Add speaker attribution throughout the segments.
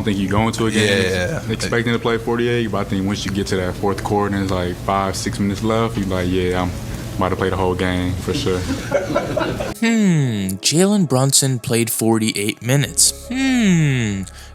Speaker 1: I think you go into a game
Speaker 2: Yeah.
Speaker 1: expecting to play 48, but I think once you get to that fourth quarter and it's like 5-6 minutes left, you're like, yeah, I'm about to play the whole game for sure.
Speaker 3: Jalen Brunson played 48 minutes.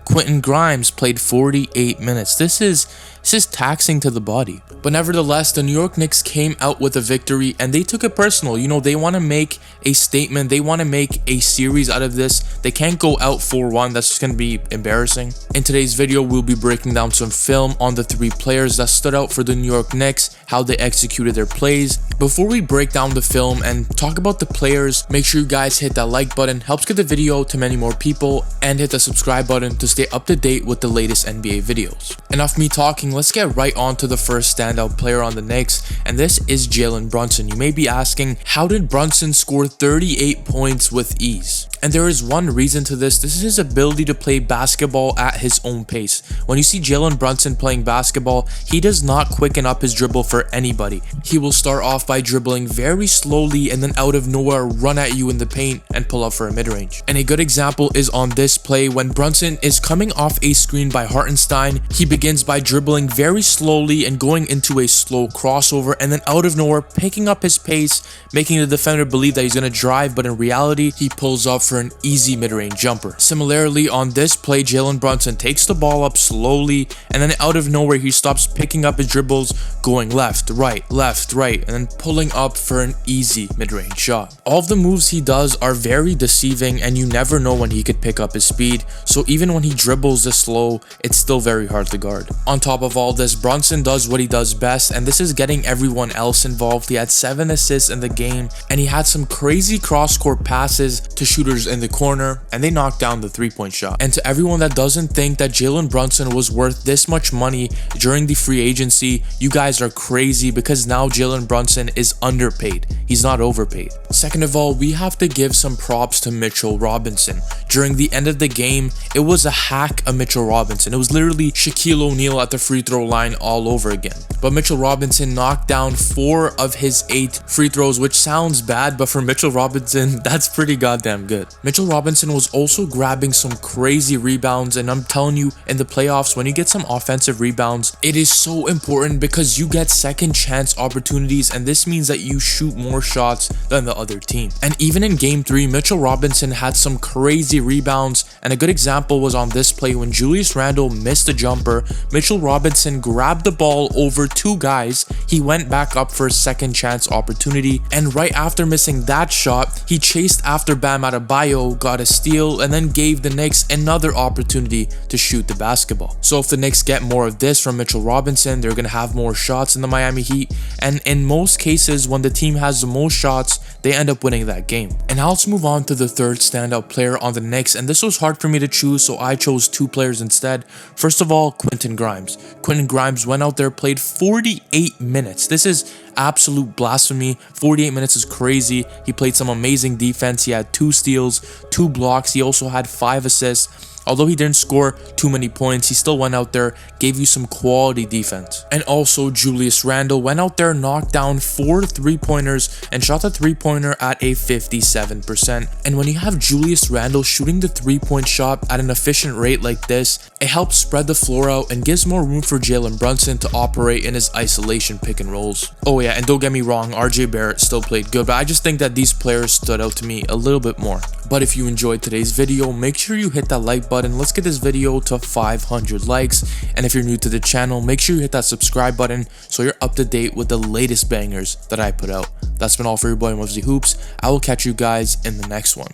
Speaker 3: Quentin Grimes played 48 minutes. This is taxing to the body. But nevertheless, the New York Knicks came out with a victory and they took it personal. You know, they want to make a statement. They want to make a series out of this. They can't go out 4-1. That's just going to be embarrassing. In today's video, we'll be breaking down some film on the 3 players that stood out for the New York Knicks, how they executed their plays. Before we break down the film and talk about the players, make sure you guys hit that like button. Helps get the video to many more people, and hit the subscribe button to stay up to date with the latest NBA videos. Enough me talking, let's get right on to the first standout player on the Knicks, and this is Jalen Brunson. You may be asking, how did Brunson score 38 points with ease? And there is one reason to this. This is his ability to play basketball at his own pace. When you see Jalen Brunson playing basketball, he does not quicken up his dribble for anybody. He will start off by dribbling very slowly and then out of nowhere run at you in the paint and pull up for a mid-range. And a good example is on this play when Brunson is coming off a screen by Hartenstein. He begins by dribbling very slowly and going into a slow crossover, and then out of nowhere picking up his pace, making the defender believe that he's going to drive, but in reality he pulls up for an easy mid-range jumper. Similarly, on this play, Jalen Brunson takes the ball up slowly, and then out of nowhere he stops picking up his dribbles, going left, right, and then pulling up for an easy mid-range shot. All of the moves he does are very deceiving, and you never know when he could pick up his speed, so even when he dribbles this slow, it's still very hard to guard. On top of all this, Brunson does what he does best, and this is getting everyone else involved. He had 7 assists in the game, and he had some crazy cross-court passes to shooters in the corner, and they knocked down the 3-point shot. And to everyone that doesn't think that Jalen Brunson was worth this much money during the free agency, you guys are crazy, because now Jalen Brunson is underpaid. He's not overpaid. Second of all, we have to give some props to Mitchell Robinson. During the end of the game, it was a hack of Mitchell Robinson. It was literally Shaquille O'Neal at the free throw line all over again. But Mitchell Robinson knocked down 4 of his 8 free throws, which sounds bad, but for Mitchell Robinson, that's pretty goddamn good. Mitchell Robinson was also grabbing some crazy rebounds, and I'm telling you, in the playoffs, when you get some offensive rebounds, it is so important because you get second chance opportunities, and this means that you shoot more shots than the other team. And even in game 3, Mitchell Robinson had some crazy rebounds, and a good example was on this play when Julius Randle missed a jumper. Mitchell Robinson grabbed the ball over 2 guys. He went back up for a second chance opportunity, and right after missing that shot, he chased after Bam Adebayo, got a steal, and then gave the Knicks another opportunity to shoot the basketball. So if the Knicks get more of this from Mitchell Robinson, they're going to have more shots in the Miami Heat, and in most cases, when the team has the most shots, they end up winning that game. And now let's move on to the third standout player on the Knicks, and this was hard for me to choose, so I chose 2 players instead. First of all, Quentin Grimes. Quentin Grimes went out there, played 48 minutes. This is absolute blasphemy. 48 minutes is crazy. He played some amazing defense. He had 2 steals, 2 blocks. He also had 5 assists. Although he didn't score too many points, he still went out there, gave you some quality defense. And also, Julius Randle went out there, knocked down 4 3-pointers, and shot the 3-pointer at a 57%. And when you have Julius Randle shooting the 3-point shot at an efficient rate like this, it helps spread the floor out and gives more room for Jalen Brunson to operate in his isolation pick and rolls. Oh yeah, and don't get me wrong, Barrett still played good, but I just think that these players stood out to me a little bit more. But if you enjoyed today's video, make sure you hit that like button. Let's get this video to 500 likes. And if you're new to the channel, make sure you hit that subscribe button so you're up to date with the latest bangers that I put out. That's been all for your boy Mosey Hoops. I will catch you guys in the next one.